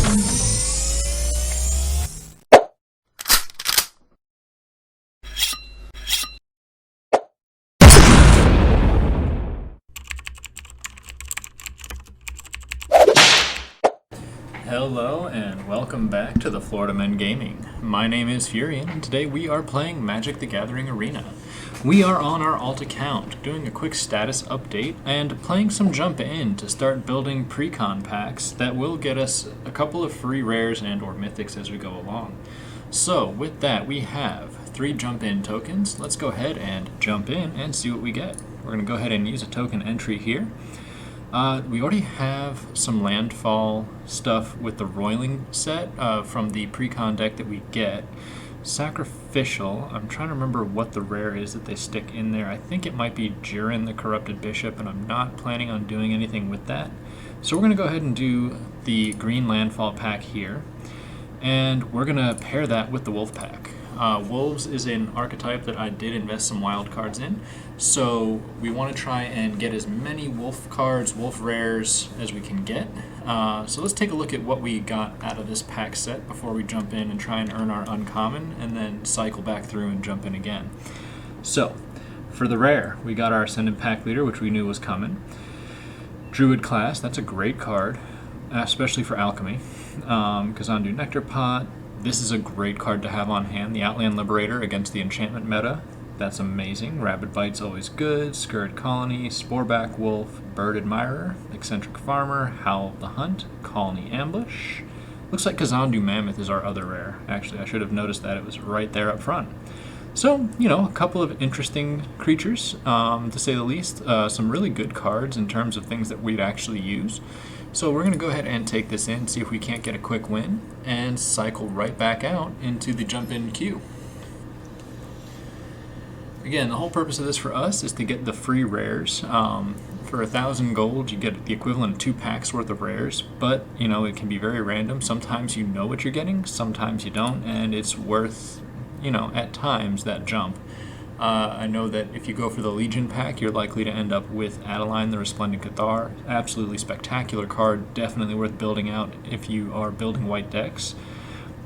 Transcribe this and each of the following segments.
Hello and welcome back to the Florida Men Gaming. My name is Furion and today we are playing Magic the Gathering Arena. We are on our alt account, doing a quick status update and playing some jump in to start building pre-con packs that will get us a couple of free rares and or mythics as we go along. So with that we have 3 jump in tokens. Let's go ahead and jump in and see what we get. We're going to go ahead and use a token entry here. We already have some landfall stuff with the Roiling set from the pre-con deck that we get. Sacrificial, I'm trying to remember what the rare is that they stick in there. I think it might be Jiren the Corrupted Bishop, and I'm not planning on doing anything with that. So we're going to go ahead and do the green landfall pack here, and we're going to pair that with the Wolf pack. Wolves is an archetype that I did invest some wild cards in, so we want to try and get as many wolf cards, wolf rares as we can get. So let's take a look at what we got out of this pack set before we jump in and try and earn our uncommon and then cycle back through and jump in again. So for the rare, we got our Ascendant Pack Leader, which we knew was coming. Druid class, that's a great card, especially for alchemy. Kazandu Nectar Pot. This is a great card to have on hand, the Outland Liberator against the enchantment meta. That's amazing. Rabid Bite's always good. Scurrid Colony, Sporeback Wolf, Bird Admirer, Eccentric Farmer, Howl of the Hunt, Colony Ambush. Looks like Kazandu Mammoth is our other rare. Actually, I should have noticed that. It was right there up front. So, you know, a couple of interesting creatures, to say the least. Some really good cards in terms of things that we'd actually use. So we're going to go ahead and take this in, see if we can't get a quick win, and cycle right back out into the jump-in queue. Again, the whole purpose of this for us is to get the free rares. For 1,000 gold, you get the equivalent of 2 packs worth of rares, but, you know, it can be very random. Sometimes you know what you're getting, sometimes you don't, and it's worth, you know, at times, that jump. I know that if you go for the Legion pack, you're likely to end up with Adeline the Resplendent Cathar. Absolutely spectacular card, definitely worth building out if you are building white decks.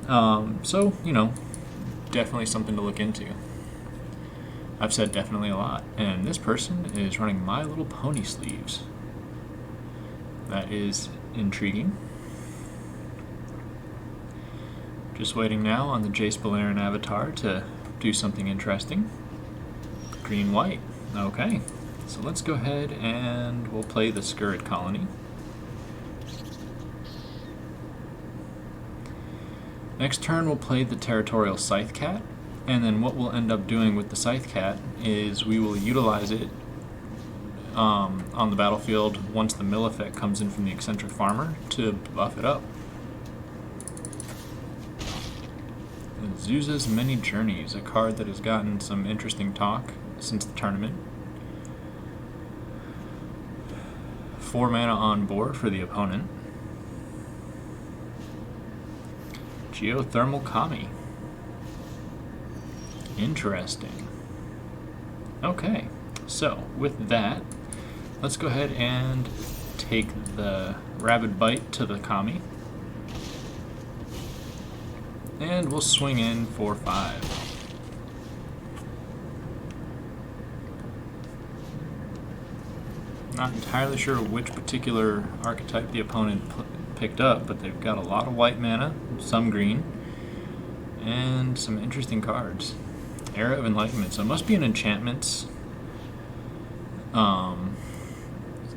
So, you know, definitely something to look into. I've said definitely a lot. And this person is running My Little Pony sleeves. That is intriguing. Just waiting now on the Jace Beleren avatar to do something interesting. Green-white. Okay, so let's go ahead and we'll play the Scurrid Colony. Next turn we'll play the Territorial Scythe Cat, and then what we'll end up doing with the Scythe Cat is we will utilize it on the battlefield once the mill effect comes in from the Eccentric Farmer to buff it up. Zuza's Many Journeys, a card that has gotten some interesting talk since the tournament. 4 mana on board for the opponent. Geothermal Kami. Interesting. Okay, so with that, let's go ahead and take the Rabid Bite to the Kami. And we'll swing in for 5. Not entirely sure which particular archetype the opponent picked up, but they've got a lot of white mana, some green, and some interesting cards. Era of Enlightenment, so it must be an enchantments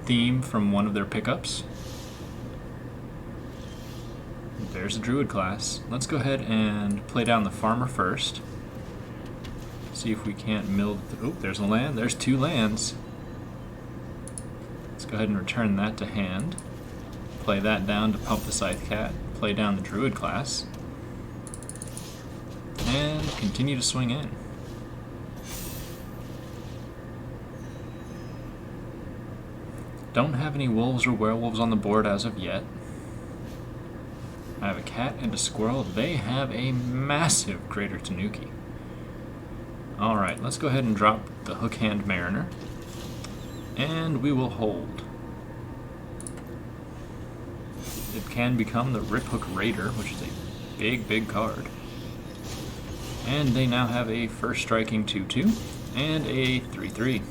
theme from one of their pickups. There's a Druid class. Let's go ahead and play down the Farmer first. See if we can't mill... Oh, there's a land. There's 2 lands. Let's go ahead and return that to hand. Play that down to pump the Scythe Cat. Play down the Druid class. And continue to swing in. Don't have any wolves or werewolves on the board as of yet. I have a cat and a squirrel. They have a massive Greater Tanuki. Alright, let's go ahead and drop the Hookhand Mariner. And we will hold. it can become the Riphook Raider, which is a big card. And they now have a first striking 2/2 and a 3/3.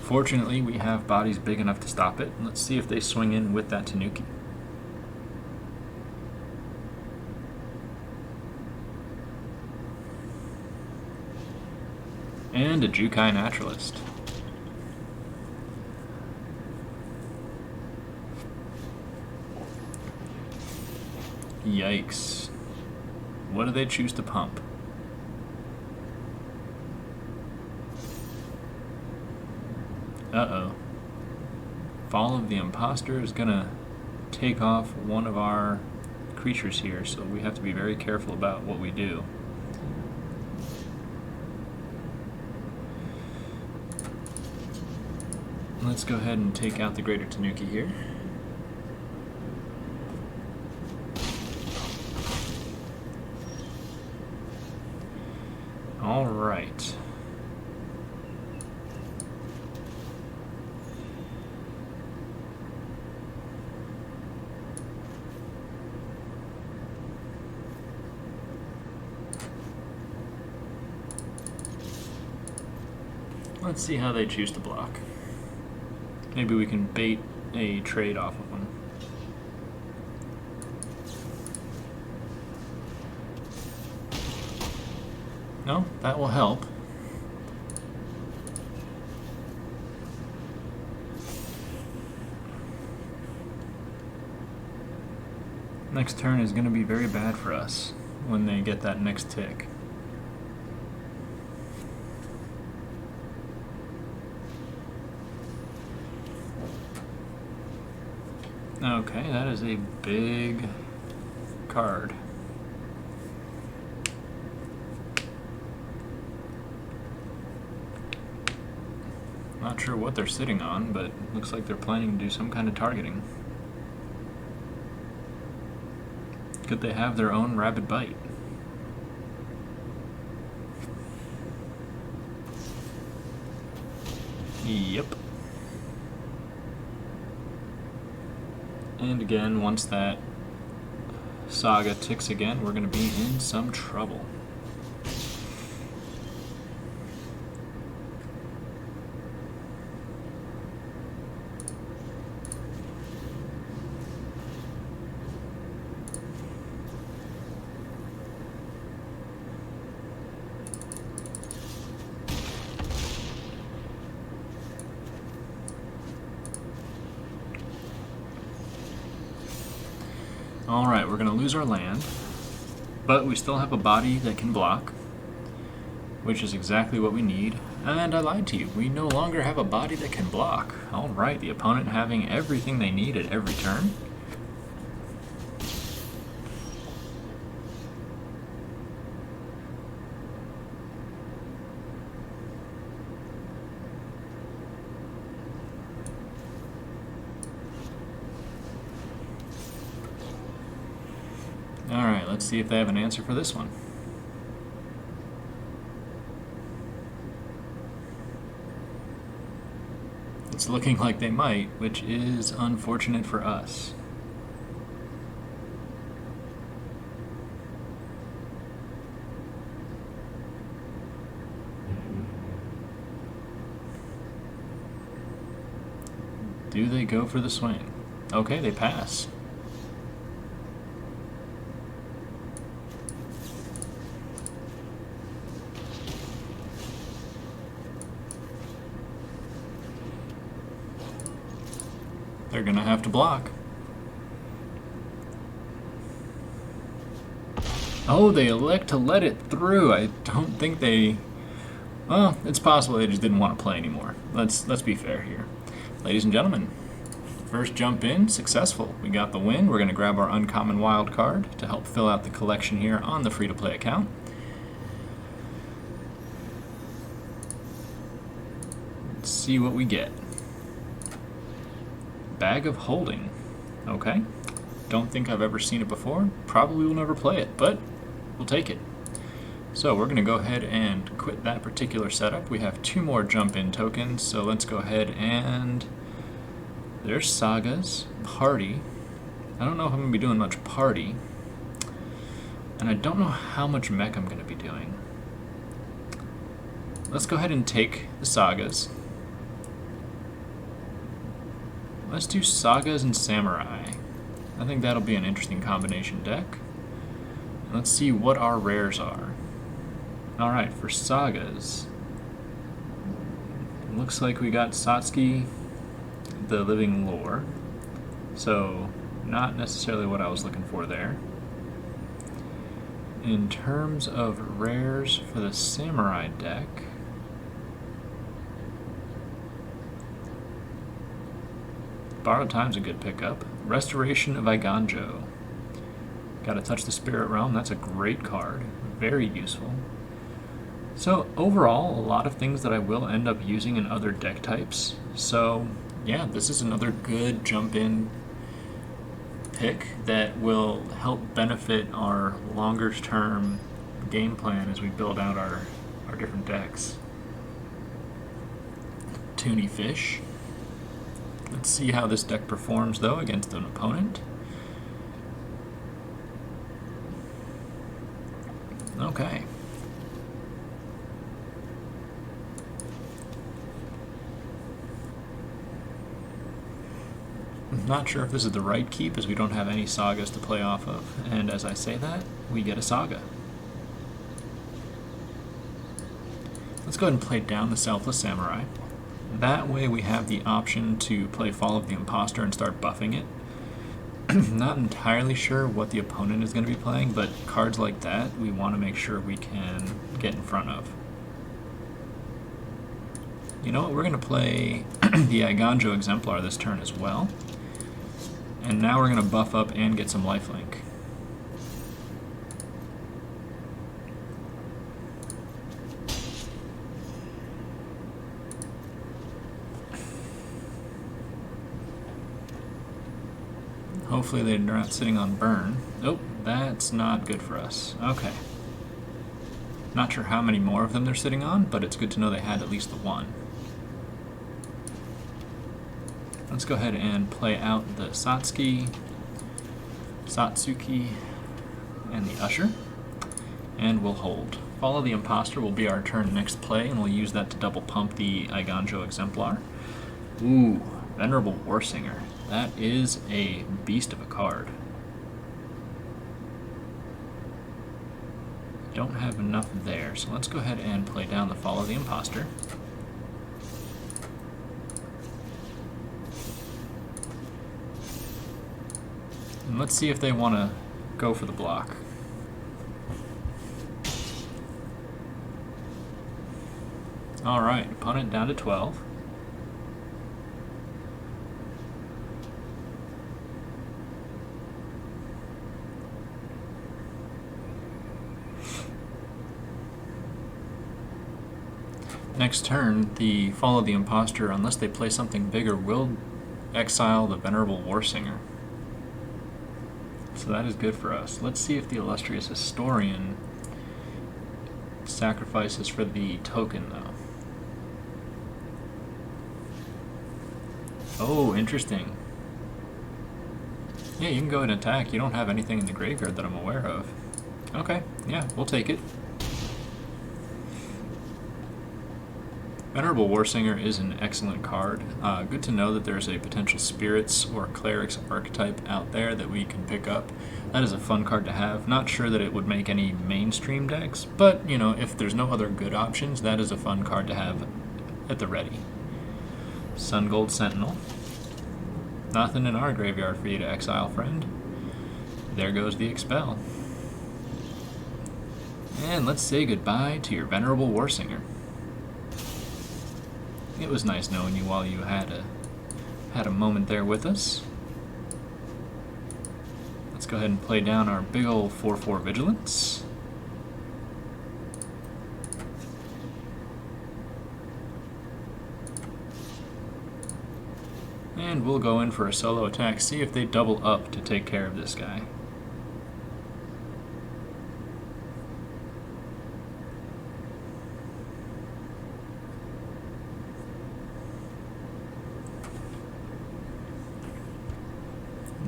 Fortunately, we have bodies big enough to stop it. Let's see if they swing in with that Tanuki. And a Jukai Naturalist. Yikes. What do they choose to pump? Uh-oh. Fall of the Imposter is gonna take off one of our creatures here, so we have to be very careful about what we do. Let's go ahead and take out the Greater Tanuki here. All right. Let's see how they choose to block. Maybe we can bait a trade off of them. No, that will help. Next turn is going to be very bad for us when they get that next tick. Okay, that is a big card. Not sure what they're sitting on, but looks like they're planning to do some kind of targeting. Could they have their own Rabid Bite? Yep. And again, once that saga ticks again, we're going to be in some trouble. Alright, we're going to lose our land, but we still have a body that can block, which is exactly what we need. And I lied to you, we no longer have a body that can block. Alright, the opponent having everything they need at every turn. Alright, let's see if they have an answer for this one. It's looking like they might, which is unfortunate for us. Do they go for the swing? Okay, they pass. They're gonna have to block. Oh, they elect to let it through. I don't think they... Well, it's possible they just didn't want to play anymore. Let's be fair here. Ladies and gentlemen, first jump in, successful. We got the win. We're gonna grab our uncommon wild card to help fill out the collection here on the free-to-play account. Let's see what we get. Bag of Holding. Okay. Don't think I've ever seen it before. Probably will never play it, but we'll take it. So we're going to go ahead and quit that particular setup. We have 2 more jump-in tokens, so let's go ahead and... There's Sagas, Hardy, I don't know if I'm going to be doing much party, and I don't know how much mech I'm going to be doing. Let's go ahead and take the sagas. Let's do sagas and samurai. I think that'll be an interesting combination deck. And let's see what our rares are. Alright, for sagas, it looks like we got Satsuki, the Living Lore. So, not necessarily what I was looking for there. In terms of rares for the samurai deck, Borrowed Time's a good pickup. Restoration of Iganjo. Gotta touch the Spirit Realm, that's a great card. Very useful. So overall, a lot of things that I will end up using in other deck types. So yeah, this is another good jump-in pick that will help benefit our longer-term game plan as we build out our different decks. Toony Fish. Let's see how this deck performs, though, against an opponent. Okay. I'm not sure if this is the right keep, as we don't have any sagas to play off of. And as I say that, we get a saga. Let's go ahead and play down the Selfless Samurai. That way we have the option to play Fall of the Imposter and start buffing it. Not entirely sure what the opponent is going to be playing, but cards like that we want to make sure we can get in front of. You know what, we're going to play the Iganjo Exemplar this turn as well. And now we're going to buff up and get some lifelink. Hopefully they're not sitting on burn. Oh, that's not good for us. Okay. Not sure how many more of them they're sitting on, but it's good to know they had at least the one. Let's go ahead and play out the Satsuki, and the Usher, and we'll hold. Follow the Imposter will be our turn next play, and we'll use that to double pump the Iganjo Exemplar. Ooh, Venerable Warsinger. That is a beast of a card. Don't have enough there, so let's go ahead and play down the Follow the Imposter. And let's see if they want to go for the block. Alright, opponent down to 12. Next turn, the Follow the Imposter, unless they play something bigger, will exile the Venerable Warsinger. So that is good for us. Let's see if the Illustrious Historian sacrifices for the token, though. Oh, interesting. Yeah, you can go ahead and attack. You don't have anything in the graveyard that I'm aware of. Okay, yeah, we'll take it. Venerable Warsinger is an excellent card. Good to know that there's a potential Spirits or Clerics archetype out there that we can pick up. That is a fun card to have. Not sure that it would make any mainstream decks, but, you know, if there's no other good options, that is a fun card to have at the ready. Sun Gold Sentinel. Nothing in our graveyard for you to exile, friend. There goes the Expel. And let's say goodbye to your Venerable Warsinger. It was nice knowing you while you had a moment there with us. Let's go ahead and play down our big old 4/4 Vigilance. And we'll go in for a solo attack, see if they double up to take care of this guy.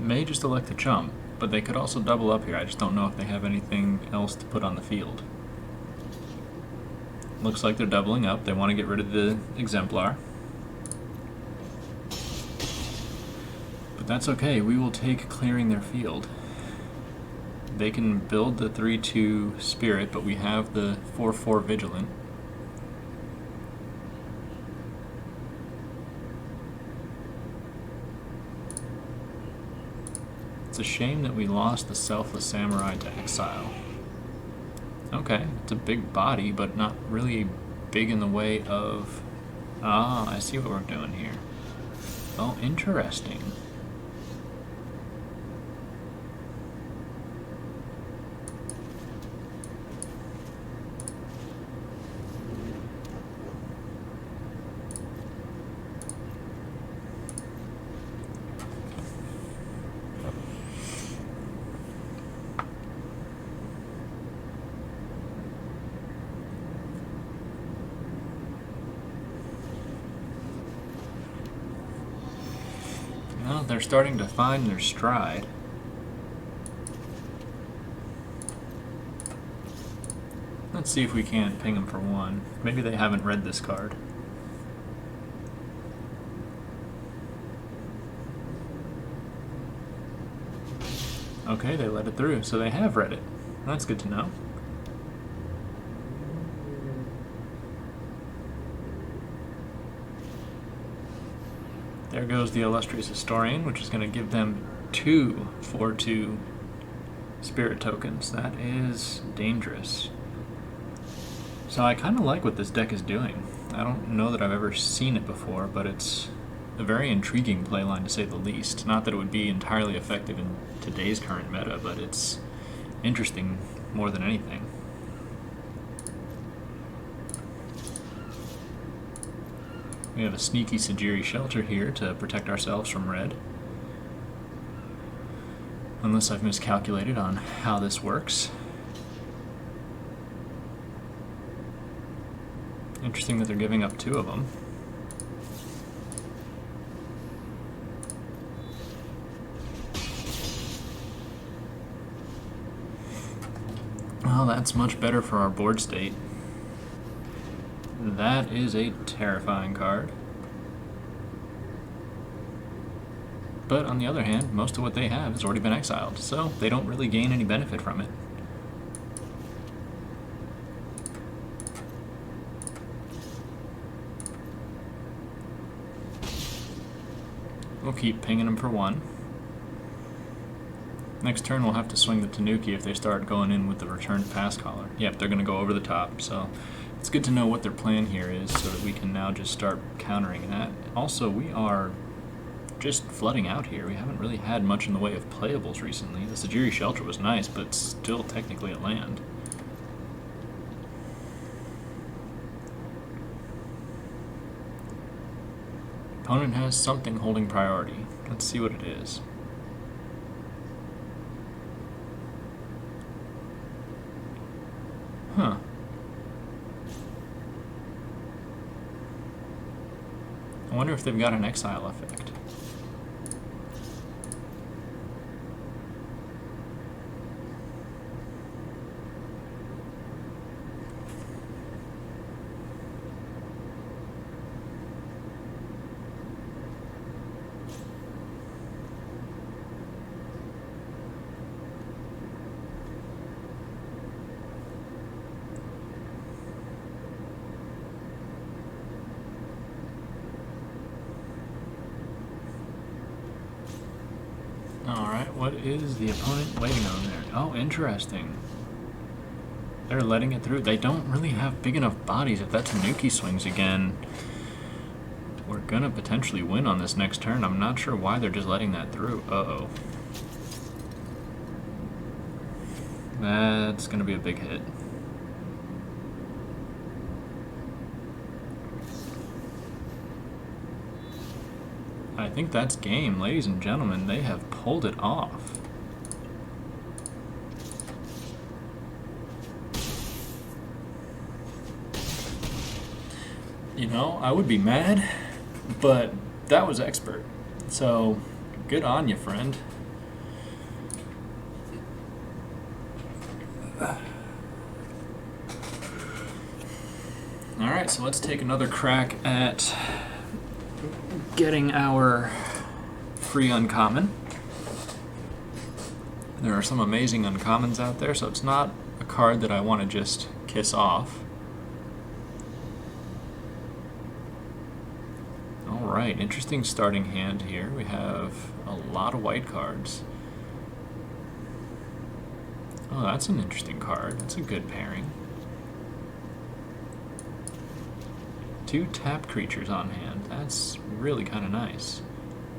may just elect to jump, but they could also double up here. I just don't know if they have anything else to put on the field. Looks like they're doubling up. They want to get rid of the Exemplar. But that's okay. We will take clearing their field. They can build the 3-2 Spirit, but we have the 4-4 Vigilant. It's a shame that we lost the Selfless Samurai to exile. Okay, it's a big body, but not really big in the way of... Ah, I see what we're doing here. Oh, interesting. Well, they're starting to find their stride. Let's see if we can't ping them for one. Maybe they haven't read this card. Okay, they let it through, so they have read it. That's good to know. There goes the Illustrious Historian, which is going to give them 2 4-2 Spirit tokens. That is dangerous. So I kind of like what this deck is doing. I don't know that I've ever seen it before, but it's a very intriguing playline to say the least. Not that it would be entirely effective in today's current meta, but it's interesting more than anything. We have a sneaky Sajiri Shelter here to protect ourselves from red. Unless I've miscalculated on how this works. Interesting that they're giving up 2 of them. Well, that's much better for our board state. That is a terrifying card. But on the other hand, most of what they have has already been exiled, so they don't really gain any benefit from it. We'll keep pinging them for 1. Next turn we'll have to swing the Tanuki if they start going in with the Return Pass Caller. Yep, they're going to go over the top, so it's good to know what their plan here is so that we can now just start countering that. Also, we are just flooding out here. We haven't really had much in the way of playables recently. The Sajiri Shelter was nice, but still technically a land. Opponent has something holding priority. Let's see what it is. Huh. I wonder if they've got an exile effect. Alright, what is the opponent waiting on there? Oh, interesting. They're letting it through. They don't really have big enough bodies. If that Tanuki swings again, we're gonna potentially win on this next turn. I'm not sure why they're just letting that through. Uh-oh. That's gonna be a big hit. I think that's game, ladies and gentlemen. They have pulled it off. You know, I would be mad, but that was expert. So, good on you, friend. Alright, so let's take another crack at getting our free uncommon. There are some amazing uncommons out there, so it's not a card that I want to just kiss off. Alright, interesting starting hand here. We have a lot of white cards. Oh, that's an interesting card. That's a good pairing. 2 tapped creatures on hand. That's really kind of nice.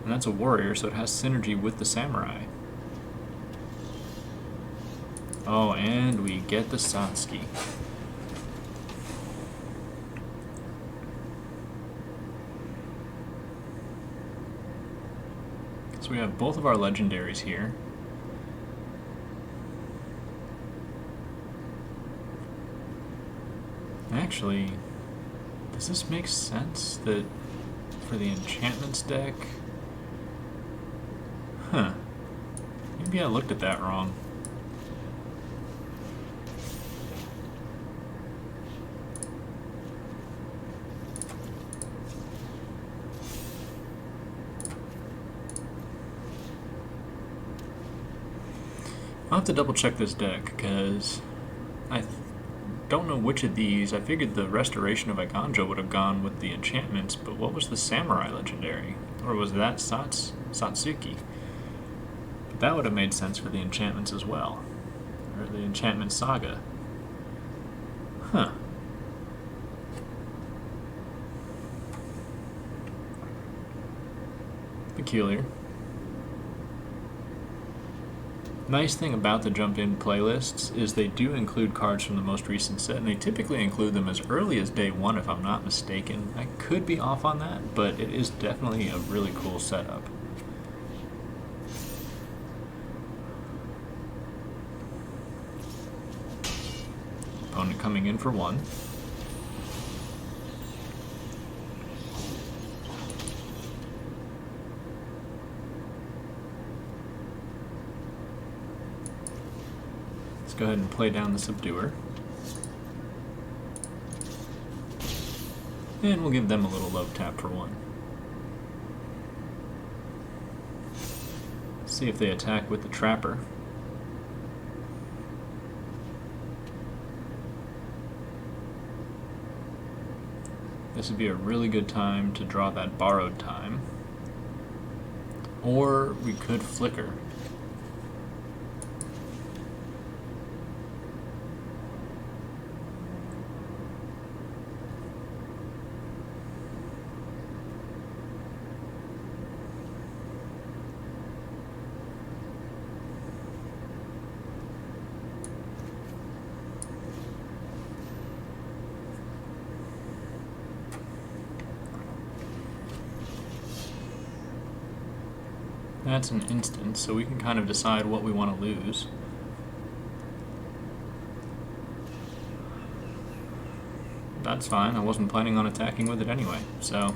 And that's a warrior, so it has synergy with the samurai. Oh, and we get the Satsuki. So we have both of our legendaries here. Actually, does this make sense that for the enchantments deck? Huh. Maybe I looked at that wrong. I'll have to double check this deck because I don't know which of these. I figured the Restoration of Iganjo would have gone with the enchantments, but what was the Samurai legendary? Or was that Satsuki? But that would have made sense for the enchantments as well. Or the enchantment saga. Huh. Peculiar. Nice thing about the jump-in playlists is they do include cards from the most recent set, and they typically include them as early as day 1 if I'm not mistaken. I could be off on that, but it is definitely a really cool setup. Opponent coming in for 1. Let's go ahead and play down the Subduer. And we'll give them a little love tap for 1. See if they attack with the Trapper. This would be a really good time to draw that Borrowed Time. Or we could Flicker. That's an instant, so we can kind of decide what we want to lose. That's fine, I wasn't planning on attacking with it anyway, so...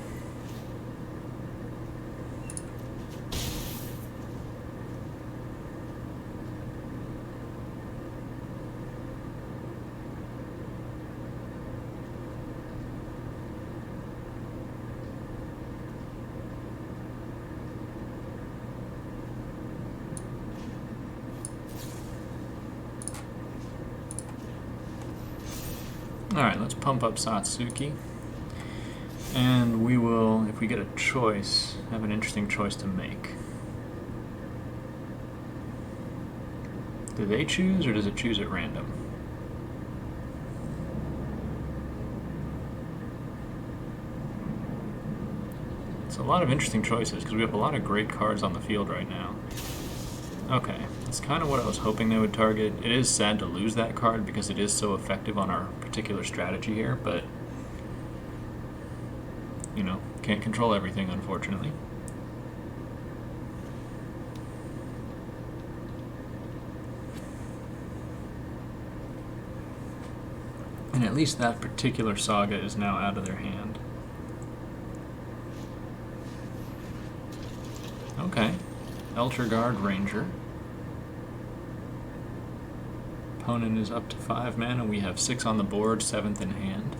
Alright, let's pump up Satsuki. And we will, if we get a choice, have an interesting choice to make. Do they choose, or does it choose at random? It's a lot of interesting choices, because we have a lot of great cards on the field right now. Okay, that's kind of what I was hoping they would target. It is sad to lose that card because it is so effective on our particular strategy here, but, you know, can't control everything, unfortunately. And at least that particular saga is now out of their hand. Okay. Eltergard Ranger. Opponent is up to 5 mana. We have 6 on the board, 7th in hand.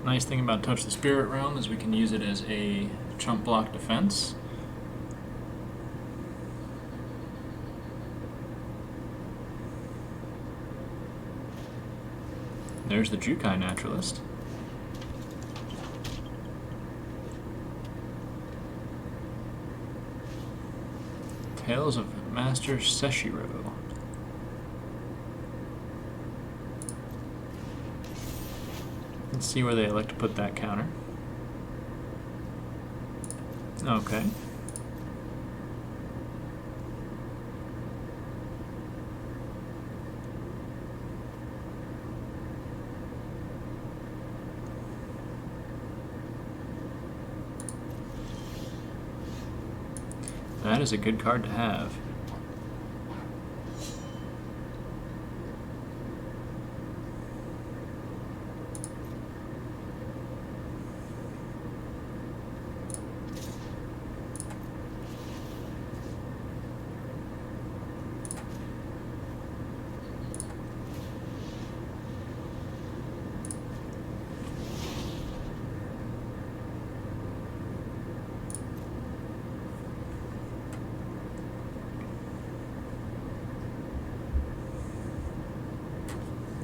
Nice thing about Touch the Spirit Realm is we can use it as a chump block defense. There's the Jukai Naturalist. Tales of Master Seshiro. Let's see where they elect to put that counter. Okay. That is a good card to have.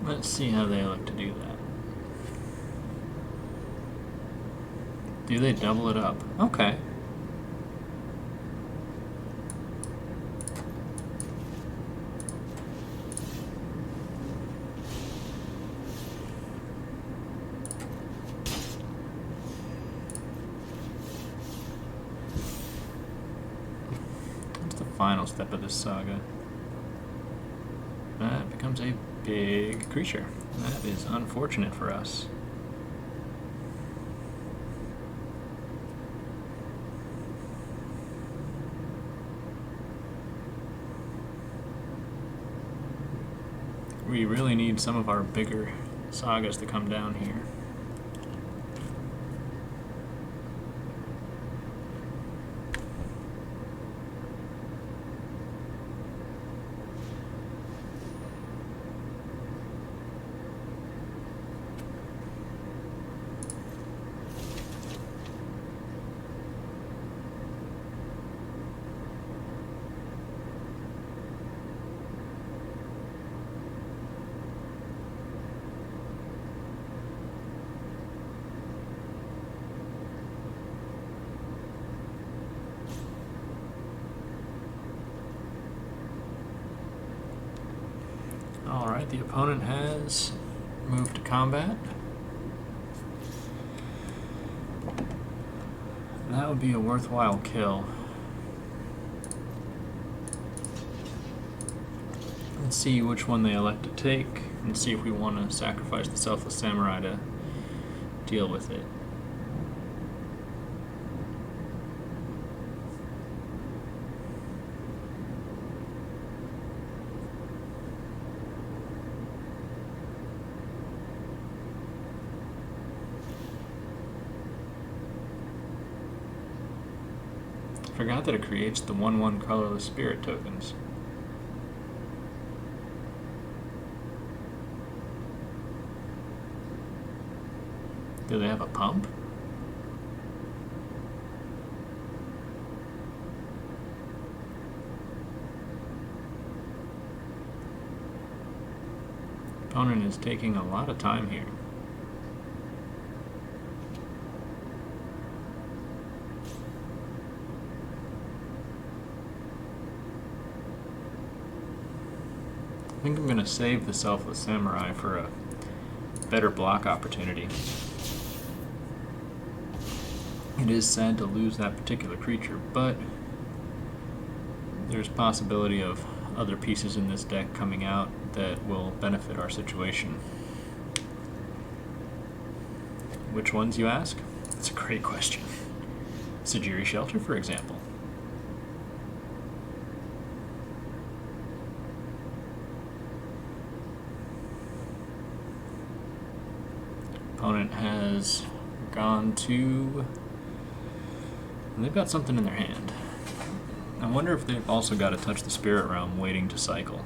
Let's see how they like to do that. Do they double it up? Okay. What's the final step of this saga? That becomes a big creature. That is unfortunate for us. We really need some of our bigger sagas to come down here. Alright, the opponent has moved to combat. That would be a worthwhile kill. Let's see which one they elect to take, and see if we want to sacrifice the Selfless Samurai to deal with it. Forgot that it creates the 1/1 colorless spirit tokens. Do they have a pump? Opponent is taking a lot of time here. I think I'm going to save the Selfless Samurai for a better block opportunity. It is sad to lose that particular creature, but there's possibility of other pieces in this deck coming out that will benefit our situation. Which ones, you ask? That's a great question. Sajiri Shelter, for example. Opponent has gone to... They've got something in their hand. I wonder if they've also got to Touch the Spirit Realm waiting to cycle.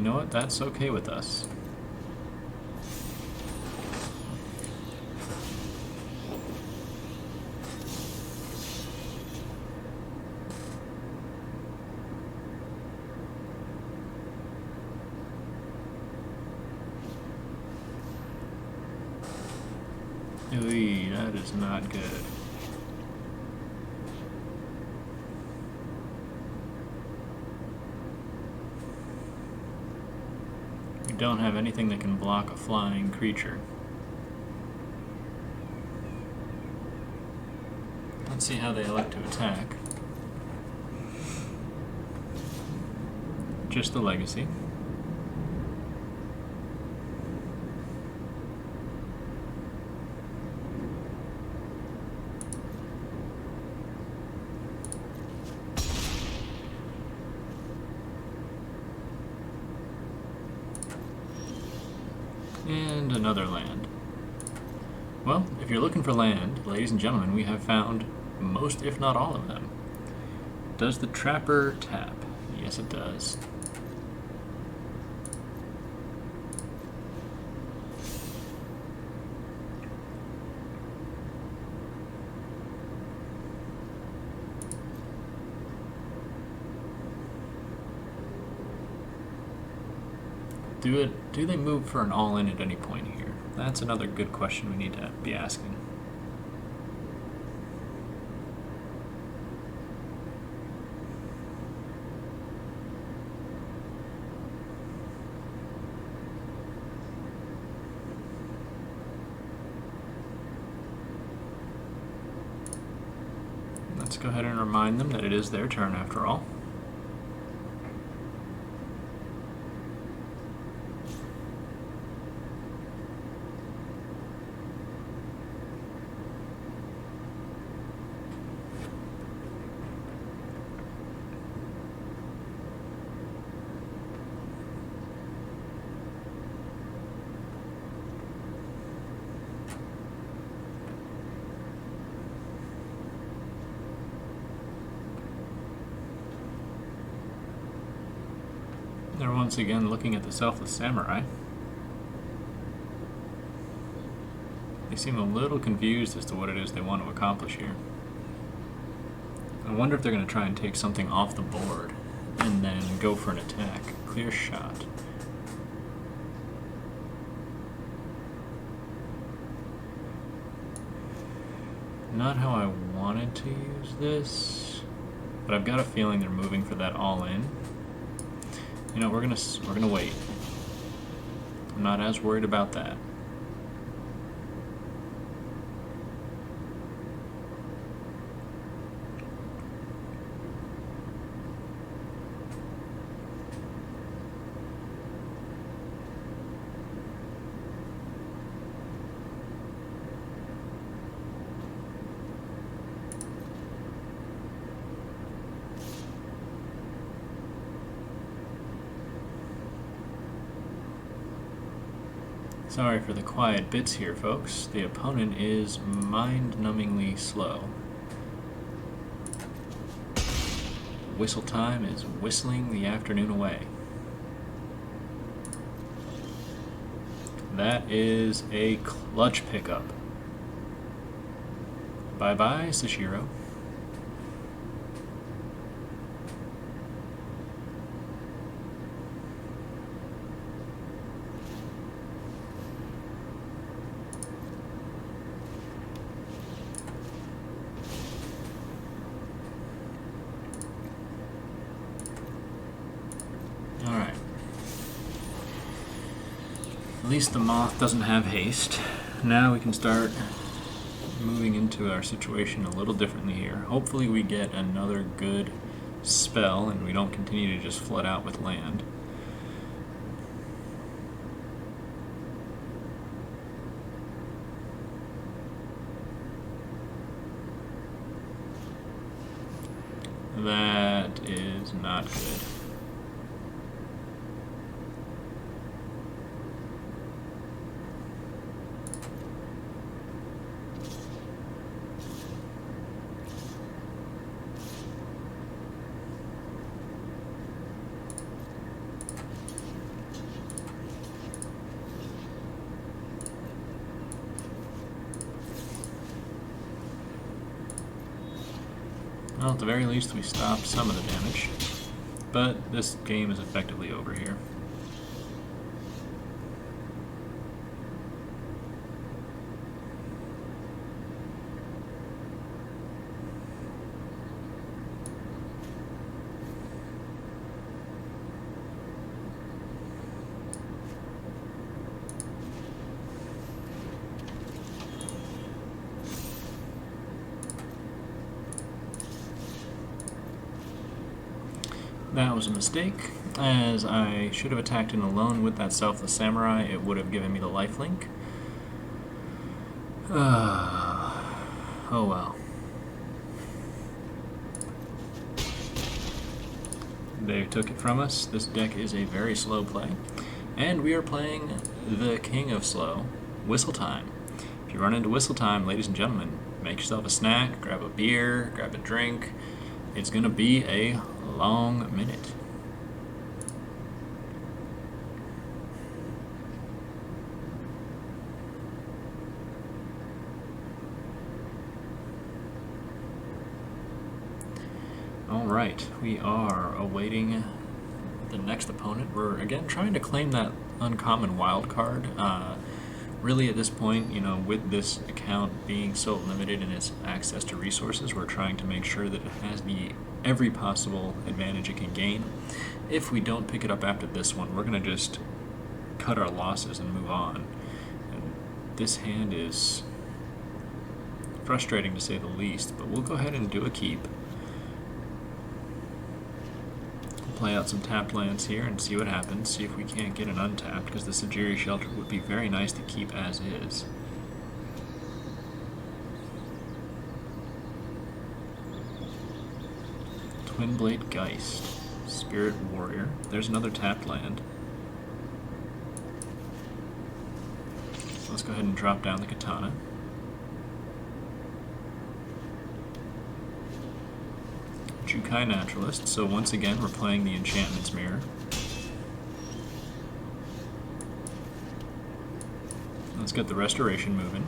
know what? That's okay with us. Ooh, that is not good. We don't have anything that can block a flying creature. Let's see how they elect to attack. Just the legacy. And another land. Well, if you're looking for land, ladies and gentlemen, we have found most, if not all of them. Does the Trapper tap? Yes, it does. Do they move for an all-in at any point here? That's another good question we need to be asking. Let's go ahead and remind them that it is their turn after all. They're once again looking at the Selfless Samurai. They seem a little confused as to what it is they want to accomplish here. I wonder if they're going to try and take something off the board and then go for an attack. Clear shot. Not how I wanted to use this, but I've got a feeling they're moving for that all-in. You know, we're gonna wait. I'm not as worried about that. Sorry for the quiet bits here, folks. The opponent is mind-numbingly slow. Whistle time is whistling the afternoon away. That is a clutch pickup. Bye-bye, Sashiro. Alright. At least the moth doesn't have haste. Now we can start moving into our situation a little differently here. Hopefully we get another good spell and we don't continue to just flood out with land. That is not good. Well, at the very least, we stopped some of the damage. But this game is effectively over here. That was a mistake, as I should have attacked in alone with that Selfless Samurai. It would have given me the lifelink. Oh well. They took it from us. This deck is a very slow play. And we are playing the king of slow, Whistle Time. If you run into Whistle Time, ladies and gentlemen, make yourself a snack, grab a beer, grab a drink. It's going to be a long minute. Alright, we are awaiting the next opponent. We're again trying to claim that uncommon wild card. Really at this point, you know, with this account being so limited in its access to resources, we're trying to make sure that it has every possible advantage it can gain. If we don't pick it up after this one, we're going to just cut our losses and move on. And this hand is frustrating to say the least, but we'll go ahead and do a keep. Play out some tapped lands here and see what happens. See if we can't get an untapped, because the Sajiri Shelter would be very nice to keep as is. Twinblade Geist, Spirit Warrior. There's another tapped land. So let's go ahead and drop down the Katana. Jukai Naturalist, so once again we're playing the Enchantment's Mirror. Let's get the Restoration moving.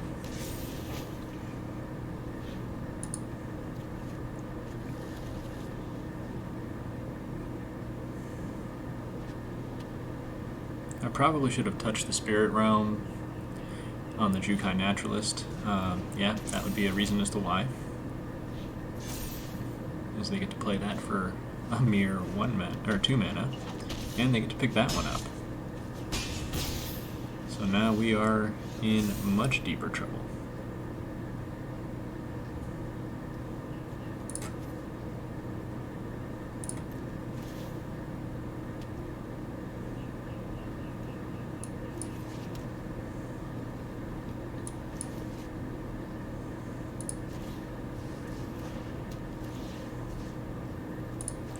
I probably should have touched the Spirit Realm on the Jukai Naturalist. Yeah, that would be a reason as to why. Is they get to play that for a mere 2 mana, and they get to pick that one up. So now we are in much deeper trouble.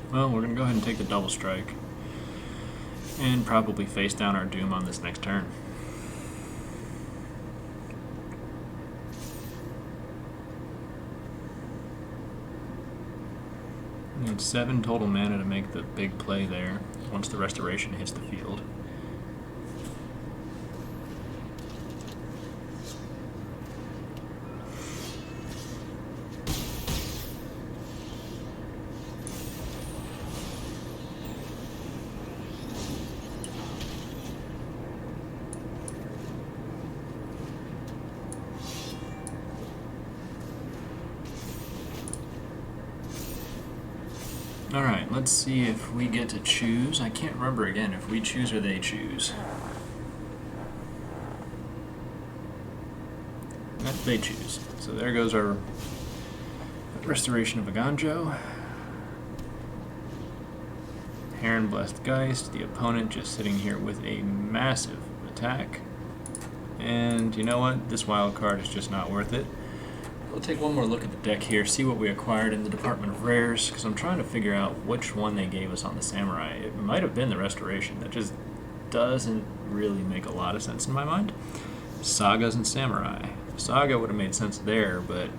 Well, we're going to go ahead and take the double strike and probably face down our doom on this next turn. Need 7 total mana to make the big play there once the restoration hits the field. Alright, let's see if we get to choose. I can't remember again if we choose or they choose. They choose. So there goes our Restoration of Aganjo. Heron Blessed Geist, the opponent just sitting here with a massive attack. And you know what? This wild card is just not worth it. We'll take one more look at the deck here, see what we acquired in the Department of Rares, because I'm trying to figure out which one they gave us on the Samurai. It might have been the Restoration. That just doesn't really make a lot of sense in my mind. Sagas and Samurai. Saga would have made sense there, but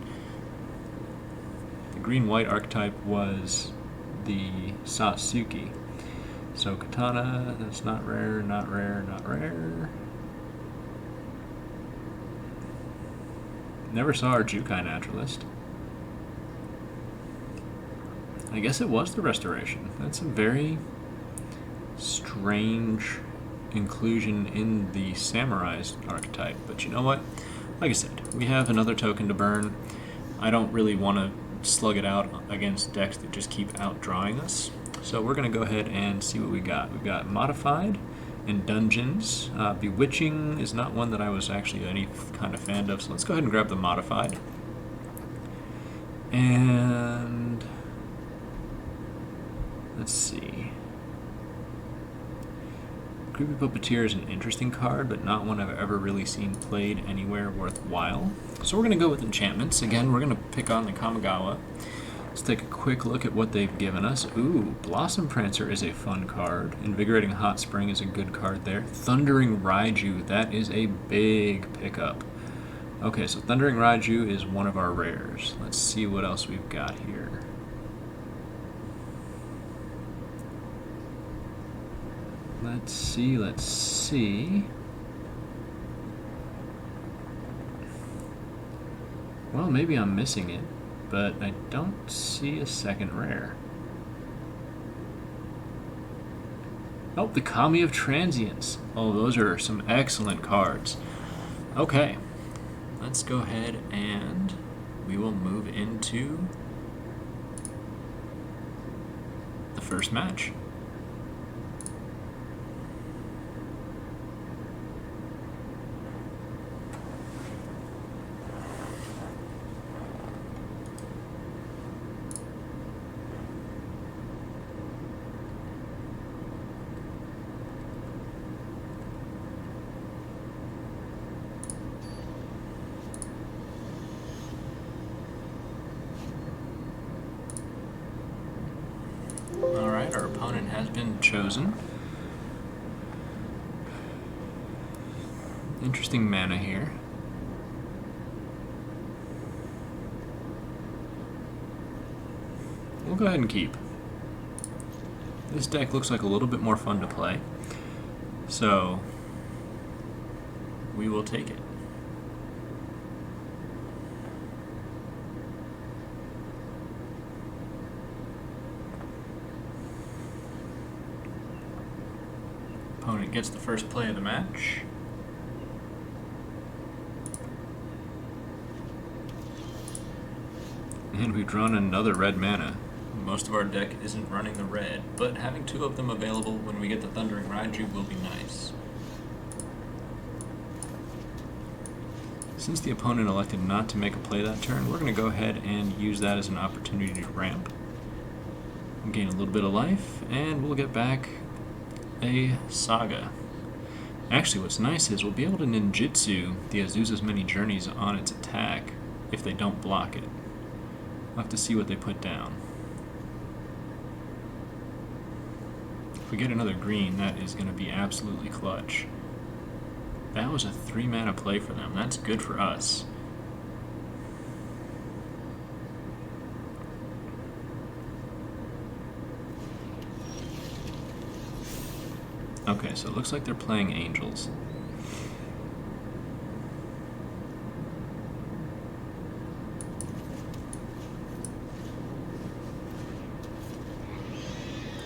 the green-white archetype was the Sasuke. So Katana, that's not rare, not rare, not rare. Never saw our Jukai Naturalist. I guess it was the restoration. That's a very strange inclusion in the samurai's archetype. But you know what? Like I said, we have another token to burn. I don't really want to slug it out against decks that just keep outdrawing us. So we're going to go ahead and see what we got. We've got Modified and Dungeons. Bewitching is not one that I was actually any kind of fan of, so let's go ahead and grab the Modified. And let's see. Creepy Puppeteer is an interesting card, but not one I've ever really seen played anywhere worthwhile. So we're going to go with enchantments. Again, we're going to pick on the Kamigawa. Let's take a quick look at what they've given us. Ooh, Blossom Prancer is a fun card. Invigorating Hot Spring is a good card there. Thundering Raiju, that is a big pickup. Okay, so Thundering Raiju is one of our rares. Let's see what else we've got here. Let's see. Well, maybe I'm missing it, but I don't see a second rare. Oh, the Kami of Transience. Oh, those are some excellent cards. Okay, let's go ahead and we will move into the first match. Alright, our opponent has been chosen. Interesting mana here. We'll go ahead and keep. This deck looks like a little bit more fun to play, so we will take it. Opponent gets the first play of the match. And we've drawn another red mana. Most of our deck isn't running the red, but having two of them available when we get the Thundering Raiju will be nice. Since the opponent elected not to make a play that turn, we're going to go ahead and use that as an opportunity to ramp. Gain a little bit of life, and we'll get back a Saga. Actually, what's nice is we'll be able to ninjutsu the Azusa's Many Journeys on its attack if they don't block it. We'll have to see what they put down. If we get another green, that is going to be absolutely clutch. That was a 3-mana play for them. That's good for us. Okay, so it looks like they're playing Angels.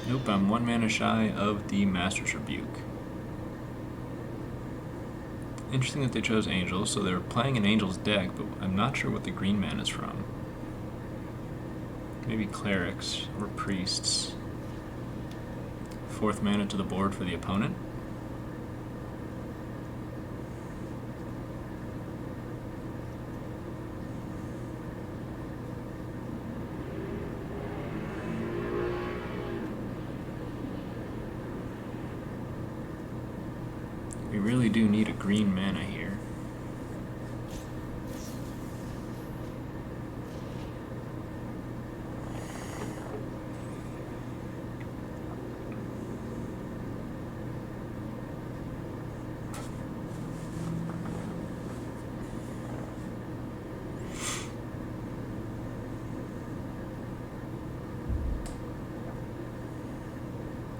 Nope, I'm 1 mana shy of the Master's Rebuke. Interesting that they chose Angels, so they're playing an Angels deck, but I'm not sure what the green mana is from. Maybe Clerics or Priests. 4th mana to the board for the opponent. We really do need a green mana here.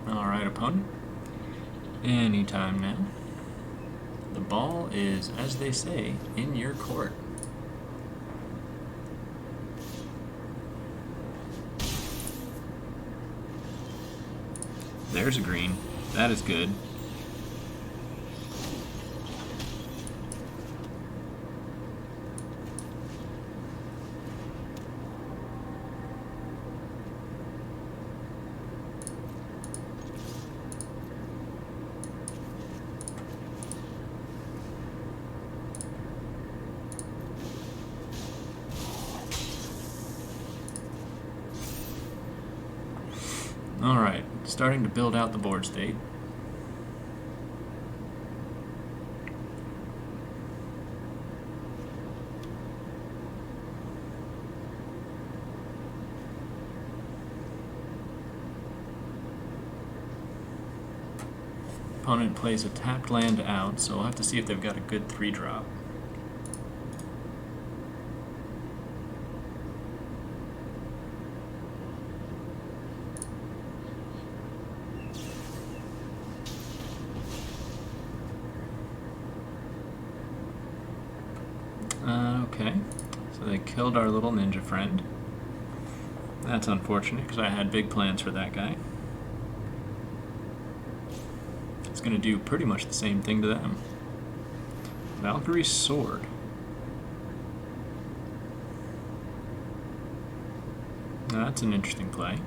Alright, opponent. Anytime now. The ball is, as they say, in your court. There's a green. That is good. Alright, starting to build out the board state. Opponent plays a tapped land out, so we'll have to see if they've got a good 3-drop. Okay, so they killed our little ninja friend. That's unfortunate because I had big plans for that guy. It's going to do pretty much the same thing to them. Valkyrie's Sword. Now, that's an interesting play.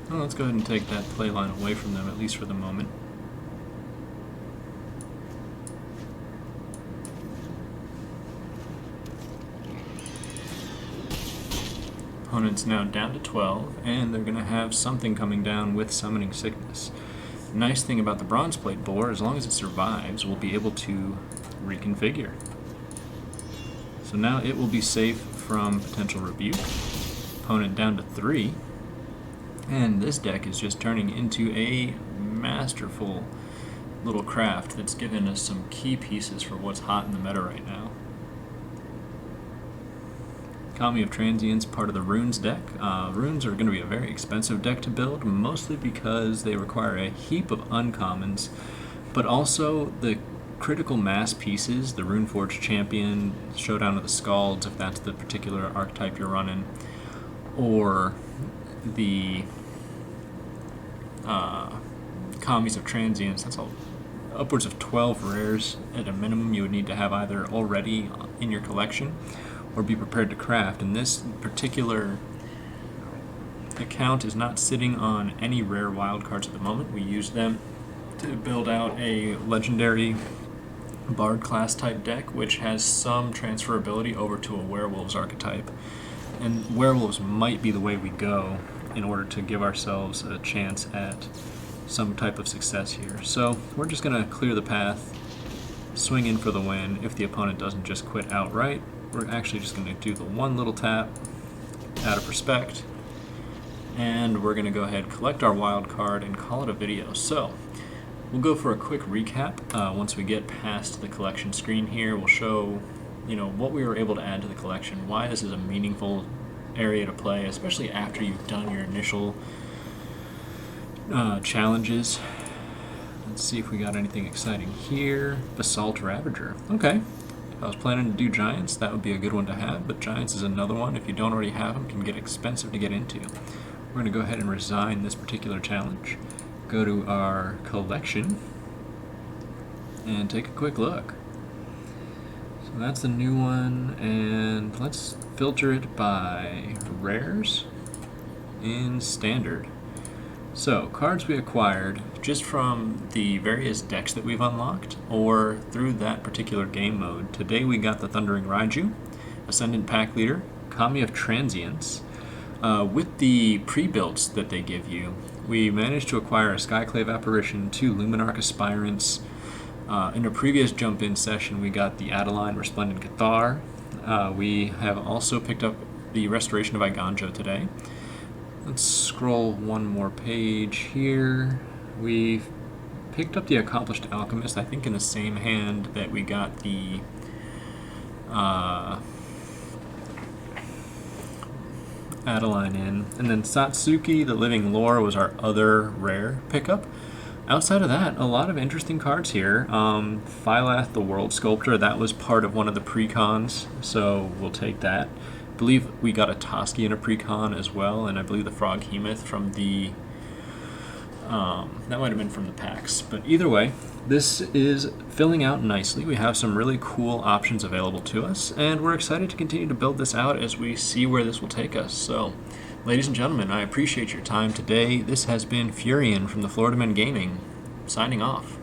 Well, let's go ahead and take that play line away from them, at least for the moment. Opponent's now down to 12, and they're going to have something coming down with Summoning Sickness. The nice thing about the Bronze Plate Boar, as long as it survives, we'll be able to reconfigure. So now it will be safe from potential rebuke. Opponent down to 3. And this deck is just turning into a masterful little craft that's given us some key pieces for what's hot in the meta right now. Kami of Transience, part of the Runes deck. Runes are going to be a very expensive deck to build, mostly because they require a heap of uncommons, but also the critical mass pieces, the Runeforge Champion, Showdown of the Scalds, if that's the particular archetype you're running, or the Kamis of Transience. That's all, upwards of 12 rares at a minimum you would need to have either already in your collection or be prepared to craft. And this particular account is not sitting on any rare wildcards at the moment. We use them to build out a legendary Bard class type deck, which has some transferability over to a Werewolves archetype. And Werewolves might be the way we go in order to give ourselves a chance at some type of success here. So we're just going to clear the path, swing in for the win. If the opponent doesn't just quit outright, we're actually just going to do the one little tap out of respect, and we're going to go ahead, collect our wild card, and call it a video. So we'll go for a quick recap. Once we get past the collection screen here, we'll show what we were able to add to the collection, why this is a meaningful area to play, especially after you've done your initial challenges. Let's see if we got anything exciting here. Basalt Ravager. Okay. If I was planning to do Giants, that would be a good one to have, but Giants is another one, if you don't already have them, can get expensive to get into. We're going to go ahead and resign this particular challenge, go to our collection, and take a quick look. So that's the new one, and let's filter it by rares in standard. So, cards we acquired just from the various decks that we've unlocked or through that particular game mode. Today we got the Thundering Raiju, Ascendant Pack Leader, Kami of Transience. With the pre-builds that they give you, we managed to acquire a Skyclave Apparition, 2 Luminarch Aspirants. In a previous jump-in session, we got the Adeline Resplendent Cathar. We have also picked up the Restoration of Iganjo today. Let's scroll one more page here. We picked up the Accomplished Alchemist, I think in the same hand that we got the add a line in. And then Satsuki, the Living Lore, was our other rare pickup. Outside of that, a lot of interesting cards here. Phylath, the World Sculptor, that was part of one of the precons, so we'll take that. I believe we got a Toski in a precon as well, and I believe the Froghemoth from the... that might have been from the packs. But either way, this is filling out nicely. We have some really cool options available to us, and we're excited to continue to build this out as we see where this will take us. So, ladies and gentlemen, I appreciate your time today. This has been Furion from the Florida Men Gaming, signing off.